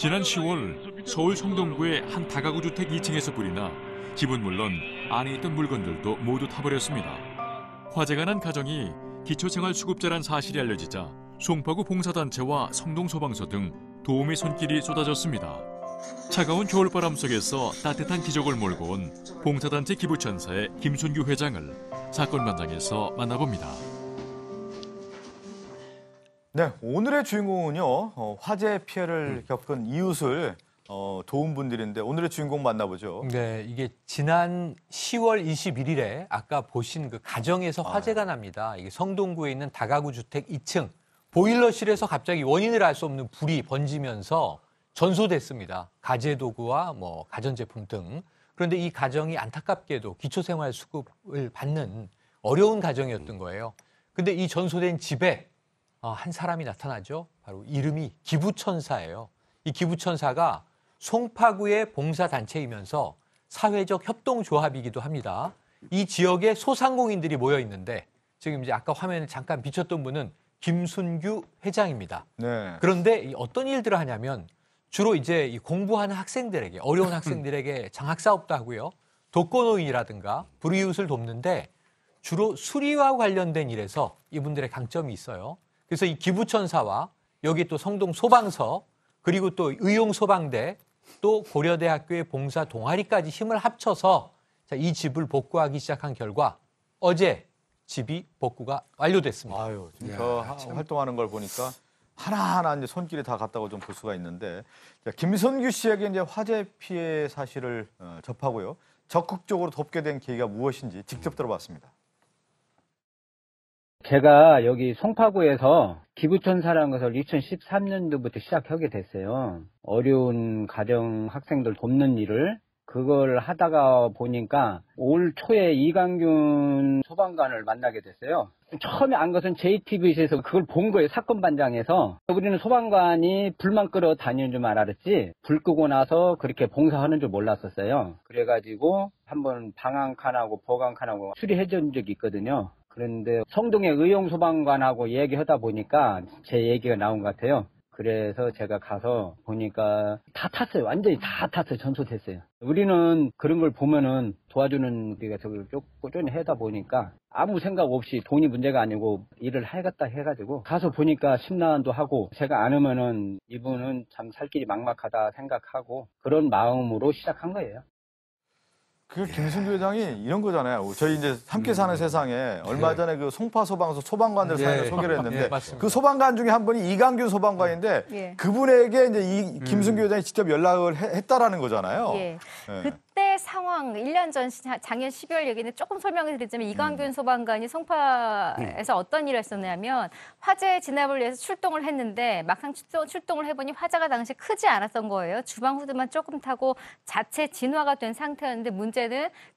지난 10월 서울 성동구의 한 다가구 주택 2층에서 불이 나 집은 물론 안에 있던 물건들도 모두 타버렸습니다. 화재가 난 가정이 기초생활수급자란 사실이 알려지자 송파구 봉사단체와 성동소방서 등 도움의 손길이 쏟아졌습니다. 차가운 겨울바람 속에서 따뜻한 기적을 몰고 온 봉사단체 기부천사의 김순규 회장을 사건 현장에서 만나봅니다. 네, 오늘의 주인공은요. 화재 피해를 겪은 이웃을 도운 분들인데 오늘의 주인공 만나보죠. 네, 이게 지난 10월 21일에 아까 보신 그 가정에서 화재가 납니다. 이게 성동구에 있는 다가구 주택 2층 보일러실에서 갑자기 원인을 알 수 없는 불이 번지면서 전소됐습니다. 가재도구와 뭐 가전제품 등. 그런데 이 가정이 안타깝게도 기초생활수급을 받는 어려운 가정이었던 거예요. 근데 이 전소된 집에 한 사람이 나타나죠. 바로 이름이 기부천사예요. 이 기부천사가 송파구의 봉사단체이면서 사회적 협동조합이기도 합니다. 이 지역에 소상공인들이 모여 있는데 지금 이제 아까 화면에 잠깐 비쳤던 분은 김순규 회장입니다. 네. 그런데 어떤 일들을 하냐면 주로 이제 이 공부하는 학생들에게 어려운 학생들에게 장학사업도 하고요. 독거노인이라든가 불이웃을 돕는데 주로 수리와 관련된 일에서 이분들의 강점이 있어요. 그래서 이 기부천사와 여기 또 성동 소방서 그리고 또 의용소방대 또 고려대학교의 봉사 동아리까지 힘을 합쳐서 이 집을 복구하기 시작한 결과 어제 집이 복구가 완료됐습니다. 아유, 진짜 활동하는 걸 보니까 하나하나 이제 손길이 다 갔다고 좀 볼 수가 있는데 김선규 씨에게 이제 화재 피해 사실을 접하고요. 적극적으로 돕게 된 계기가 무엇인지 직접 들어봤습니다. 제가 여기 송파구에서 기부천사라는 것을 2013년도부터 시작하게 됐어요. 어려운 가정 학생들 돕는 일을 그걸 하다가 보니까 올 초에 이강균 소방관을 만나게 됐어요. 처음에 안 것은 JTBC에서 그걸 본 거예요. 사건 반장에서. 우리는 소방관이 불만 끌어 다니는 줄 알았지 불 끄고 나서 그렇게 봉사하는 줄 몰랐었어요. 그래가지고 한번 방한칸하고 보강칸하고 수리해 준 적이 있거든요. 그런데 성동의 의용소방관하고 얘기하다 보니까 제 얘기가 나온 것 같아요. 그래서 제가 가서 보니까 다 탔어요. 완전히 다 탔어요. 전소됐어요. 우리는 그런 걸 보면은 도와주는 우리가 저걸 꾸준히 하다 보니까 아무 생각 없이 돈이 문제가 아니고 일을 하겠다 해가지고 가서 보니까 심란도 하고 제가 안 오면은 이분은 참 살 길이 막막하다 생각하고 그런 마음으로 시작한 거예요. 그 김순규 회장이 이런 거잖아요. 저희 이제 함께 사는 세상에 얼마 전에 그 송파 소방서 소방관들 사연을 소개를 했는데 그 소방관 중에 한 분이 이강균 소방관인데 그분에게 이제 이 김순규 회장이 직접 연락을 했다라는 거잖아요. 예. 그때 상황 1년 전 작년 12월 얘기는 조금 설명을 드리자면 이강균 소방관이 송파에서 어떤 일을 했었냐면 화재 진압을 위해서 출동을 했는데 막상 출동을 해보니 화재가 당시 크지 않았던 거예요. 주방 후드만 조금 타고 자체 진화가 된 상태였는데 문제는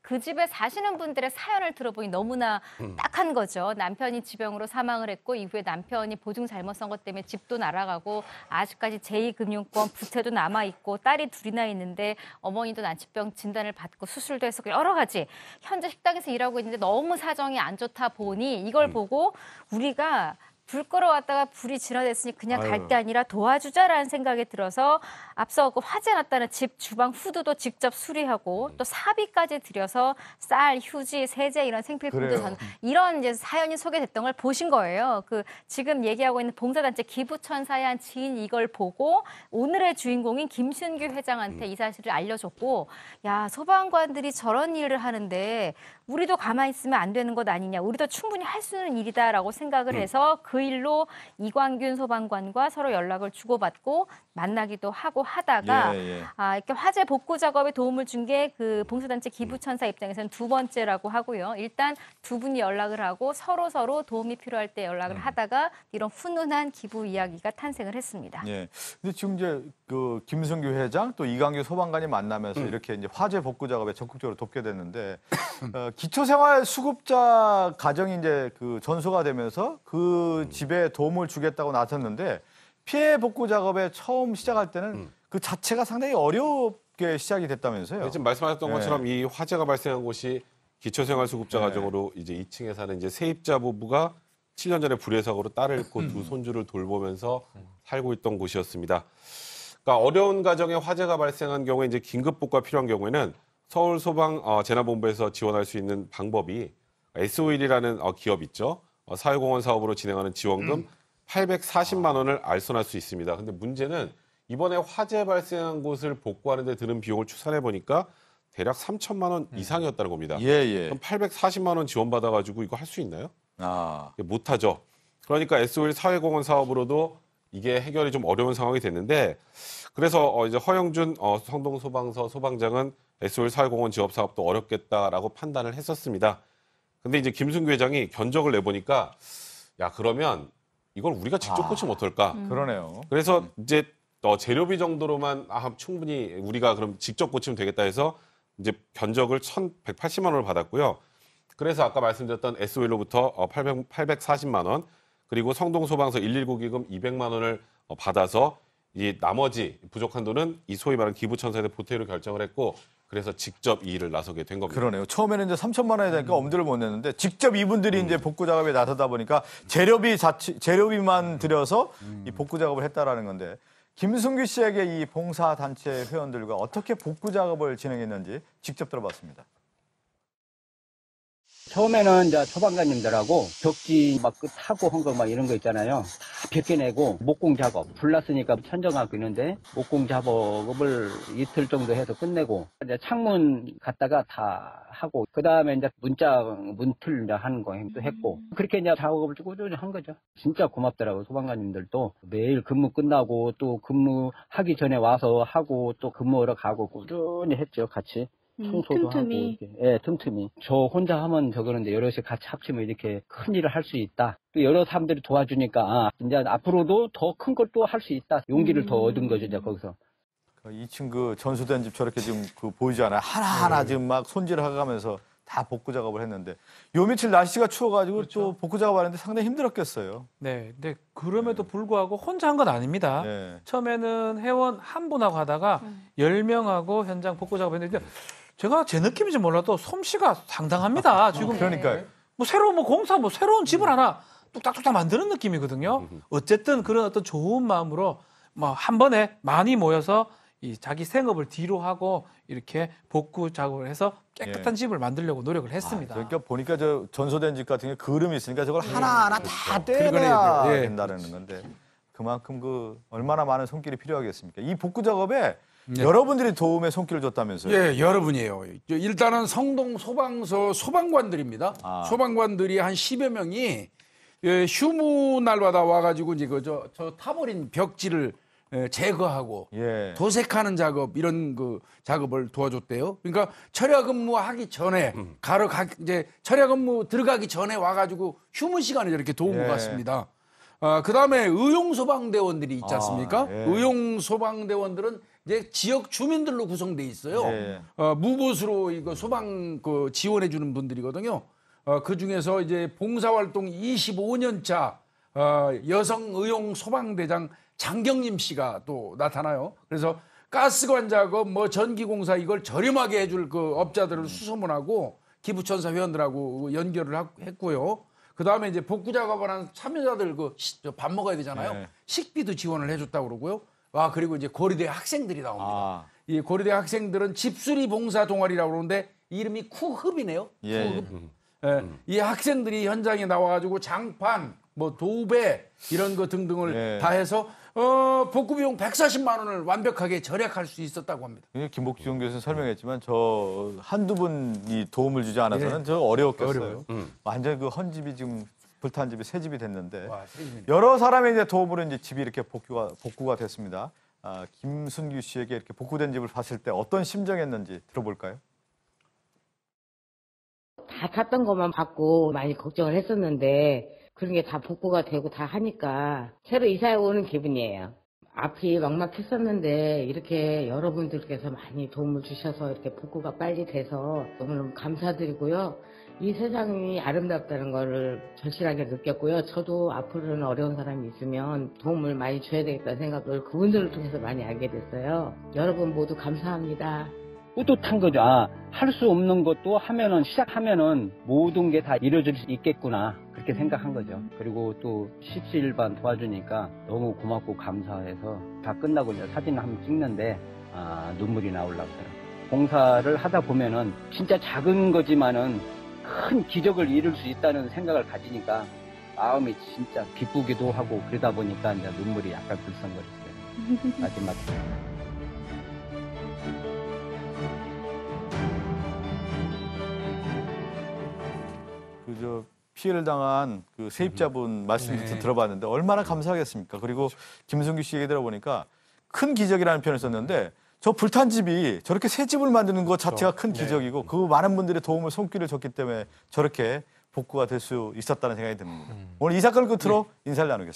그 집에 사시는 분들의 사연을 들어보니 너무나 딱한 거죠. 남편이 지병으로 사망을 했고 이후에 남편이 보증 잘못 쓴 것 때문에 집도 날아가고 아직까지 제2금융권 부채도 남아있고 딸이 둘이나 있는데 어머니도 난치병 진단을 받고 수술도 했었고 여러 가지 현재 식당에서 일하고 있는데 너무 사정이 안 좋다 보니 이걸 보고 우리가 불 끌어왔다가 불이 진화됐으니 그냥 갈 게 아니라 도와주자라는 생각이 들어서 앞서 그 화재 났다는 집 주방 후드도 직접 수리하고 또 사비까지 들여서 쌀, 휴지, 세제 이런 생필품도 이런 이제 사연이 소개됐던 걸 보신 거예요. 그 지금 얘기하고 있는 봉사단체 기부천사의 한 지인 이걸 보고 오늘의 주인공인 김순규 회장한테 이 사실을 알려줬고 야 소방관들이 저런 일을 하는데 우리도 가만히 있으면 안 되는 것 아니냐. 우리도 충분히 할 수 있는 일이다라고 생각을 해서 그 일로 이광균 소방관과 서로 연락을 주고받고 만나기도 하고 하다가 이렇게 화재 복구 작업에 도움을 준 게 그 봉사단체 기부천사 입장에서는 두 번째라고 하고요. 일단 두 분이 연락을 하고 서로 도움이 필요할 때 연락을 하다가 이런 훈훈한 기부 이야기가 탄생을 했습니다. 예. 근데 지금 이제 그 김순규 회장 또 이광규 소방관이 만나면서 이렇게 이제 화재 복구 작업에 적극적으로 돕게 됐는데 기초생활 수급자 가정이 이제 그 전소가 되면서 그 집에 도움을 주겠다고 나섰는데 피해 복구 작업에 처음 시작할 때는 그 자체가 상당히 어렵게 시작이 됐다면서요. 지금 말씀하셨던 것처럼 이 화재가 발생한 곳이 기초생활수급자 가정으로 이제 2층에 사는 이제 세입자 부부가 7년 전에 불의 사고로 딸을 잃고 두 손주를 돌보면서 살고 있던 곳이었습니다. 그러니까 어려운 가정에 화재가 발생한 경우에 이제 긴급 복구가 필요한 경우에는 서울 소방 재난본부에서 지원할 수 있는 방법이 S51이라는 기업 있죠. 사회공헌 사업으로 진행하는 지원금 840만 원을 알선할 수 있습니다. 근데 문제는 이번에 화재 발생한 곳을 복구하는 데 드는 비용을 추산해 보니까 대략 3천만 원 이상이었다는 겁니다. 예. 그럼 840만 원 지원받아 가지고 이거 할 수 있나요? 아. 못 하죠. 그러니까 S51 사회공헌 사업으로도 이게 해결이 좀 어려운 상황이 됐는데 그래서 이제 허영준 성동소방서 소방장은 S51 사회공헌 지업 사업도 어렵겠다라고 판단을 했었습니다. 근데 이제 김순규 회장이 견적을 내보니까 야 그러면 이걸 우리가 직접 고치면 어떨까? 그러네요. 그래서 이제 재료비 정도로만 충분히 우리가 그럼 직접 고치면 되겠다 해서 이제 견적을 1,180만 원을 받았고요. 그래서 아까 말씀드렸던 S51로부터 840만 원 그리고 성동소방서 119 기금 200만 원을 받아서 이 나머지 부족한 돈은 이 소위 말하는 기부천사에 보태로 결정을 했고 그래서 직접 이 일을 나서게 된 겁니다. 그러네요. 처음에는 이제 3천만 원이 되니까 엄두를 못 냈는데 직접 이분들이 이제 복구 작업에 나서다 보니까 재료비만 들여서 이 복구 작업을 했다라는 건데 김순규 씨에게 이 봉사단체 회원들과 어떻게 복구 작업을 진행했는지 직접 들어봤습니다. 처음에는 이제 소방관님들하고 벽지 막 타고 한 거 막 이런 거 있잖아요. 다 벗겨내고 목공 작업, 불 났으니까 천정하고 있는데 목공 작업을 이틀 정도 해서 끝내고 이제 창문 갖다가 다 하고 그 다음에 이제 문틀 이제 하는 거 했고 그렇게 이제 작업을 꾸준히 한 거죠. 진짜 고맙더라고요. 소방관님들도 매일 근무 끝나고 또 근무하기 전에 와서 하고 또 근무하러 가고 꾸준히 했죠. 같이. 청소도 틈틈이. 하고 이렇게. 예, 틈틈이. 저 혼자 하면 저거는데 여럿이 같이 합치면 이렇게 큰 일을 할 수 있다. 또 여러 사람들이 도와주니까 이제 앞으로도 더 큰 것도 할 수 있다. 용기를 더 얻은 거죠, 이제 거기서. 2층 그 전수된 집 저렇게 지금 그 보이잖아요. 하나하나 지금 막 손질해가면서 다 복구 작업을 했는데 요 며칠 날씨가 추워가지고 또 복구 작업하는데 상당히 힘들었겠어요. 네, 근데 그럼에도 불구하고 혼자 한 건 아닙니다. 네. 처음에는 회원 한 분하고 하다가 10명하고 현장 복구 작업했는데 제가 제 느낌인지 몰라도 솜씨가 상당합니다. 지금 그러니까요. 새로운 집을 하나 뚝딱뚝딱 만드는 느낌이거든요. 어쨌든 그런 어떤 좋은 마음으로 뭐 한 번에 많이 모여서 이 자기 생업을 뒤로 하고 이렇게 복구 작업을 해서 깨끗한 집을 만들려고 노력을 했습니다. 그러니까 보니까 저 전소된 집 같은 게 그름이 있으니까 저걸 하나하나 다 떼내야 예. 된다는 건데 그만큼 그 얼마나 많은 손길이 필요하겠습니까? 이 복구 작업에 여러분들이 도움의 손길을 줬다면서요? 예, 여러분이에요. 일단은 성동 소방서 소방관들입니다. 소방관들이 한 10여 명이 휴무 날마다 와가지고 이제 저 타버린 벽지를 제거하고 예. 도색하는 작업 이런 그 작업을 도와줬대요. 그러니까 철야 근무하기 전에 이제 철야 근무 들어가기 전에 와가지고 휴무 시간에 이렇게 도운 것 같습니다. 그 다음에 의용 소방대원들이 있지 않습니까? 예. 의용 소방대원들은 이제 지역 주민들로 구성돼 있어요. 예. 무보수로 이거 소방 지원해 주는 분들이거든요. 그 중에서 이제 봉사활동 25년 차 여성 의용 소방대장 장경림 씨가 또 나타나요. 그래서 가스관 작업, 전기공사 이걸 저렴하게 해줄 그 업자들을 수소문하고 기부천사 회원들하고 연결을 했고요. 그 다음에 이제 복구 작업을 한 참여자들 밥 먹어야 되잖아요. 네. 식비도 지원을 해줬다고 그러고요. 그리고 이제 고려대 학생들이 나옵니다. 이 고려대 학생들은 집수리 봉사 동아리라고 그러는데 이름이 쿠흡이네요. 예. 쿠흡. 이 학생들이 현장에 나와가지고 장판, 도배 이런 거 등등을 예. 다 해서 복구 비용 140만 원을 완벽하게 절약할 수 있었다고 합니다. 김복중 교수는 설명했지만 저 한두 분이 도움을 주지 않아서는 저 어려웠겠어요. 완전 그 헌집이 지금 불탄 집이 새 집이 됐는데 여러 사람의 이제 도움으로 이제 집이 이렇게 복구가 됐습니다. 김순규 씨에게 이렇게 복구된 집을 봤을 때 어떤 심정이었는지 들어볼까요? 다 탔던 것만 받고 많이 걱정을 했었는데 그런 게 다 복구가 되고 다 하니까 새로 이사해 오는 기분이에요. 앞이 막막했었는데 이렇게 여러분들께서 많이 도움을 주셔서 이렇게 복구가 빨리 돼서 너무너무 감사드리고요. 이 세상이 아름답다는 거를 절실하게 느꼈고요. 저도 앞으로는 어려운 사람이 있으면 도움을 많이 줘야 되겠다는 생각을 그분들을 통해서 많이 알게 됐어요. 여러분 모두 감사합니다. 뿌듯한 거죠. 아, 할 수 없는 것도 하면은, 시작하면은 모든 게 다 이루어질 수 있겠구나. 그렇게 생각한 거죠. 그리고 또 십시일반 도와주니까 너무 고맙고 감사해서 다 끝나고 이제 사진 한번 찍는데, 눈물이 나오려고 하더라고요. 봉사를 하다 보면은 진짜 작은 거지만은 큰 기적을 이룰 수 있다는 생각을 가지니까 마음이 진짜 기쁘기도 하고 그러다 보니까 이제 눈물이 약간 글썽거렸어요. 마지막에. 그저 피해를 당한 그 세입자분 말씀부터 네. 들어봤는데 얼마나 감사하겠습니까? 그리고 김승규 씨 얘기 들어보니까 큰 기적이라는 표현을 썼는데 저 불탄 집이 저렇게 새 집을 만드는 것 자체가 큰 기적이고 그 많은 분들의 도움을 손길을 줬기 때문에 저렇게 복구가 될 수 있었다는 생각이 듭니다. 오늘 이 사건을 끝으로 인사를 나누겠습니다.